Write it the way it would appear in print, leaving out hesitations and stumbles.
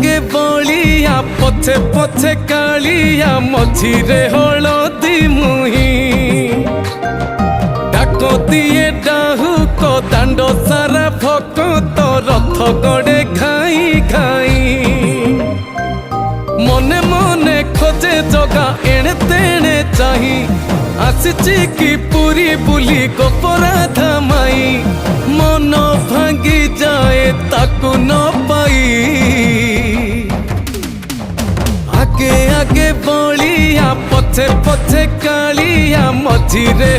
आगे बलिया पछे पछे कालिया मझिरे हलदी मुही डाक दिए डाहुक दांड सारा भक्त रथ गड़े घाई घाई मने मने खोजे जगा एणे तेणे चाही आसिची की पूरी बुली गोपराधा माई मन भांगी जाए ताकू न पाई आगे आगे बलिया पछे पछे कालिया मझिरे